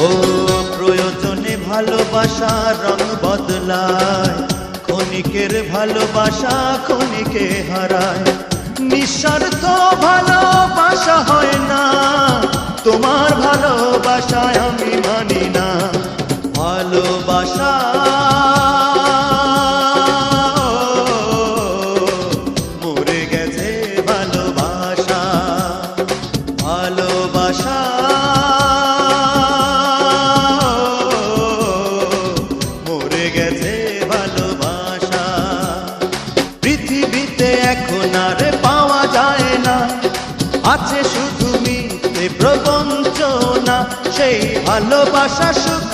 ও প্রয়োজনে ভালোবাসা রং বদলায়, ক্ষণিকের ভালোবাসা ক্ষণিকে হারায়। নিঃস্বার্থ ভালোবাসা হয় না, তোমার ভালোবাসায় আমি মানি না। ভালোবাসা মরে গেছে, ভালোবাসা ভালোবাসা মরে গেছে, ভালোবাসা পৃথিবীতে এখন আর পাওয়া যায় না। আছে শুধু মিথ্যে প্রবঞ্চনা, সেই ভালোবাসা সুখ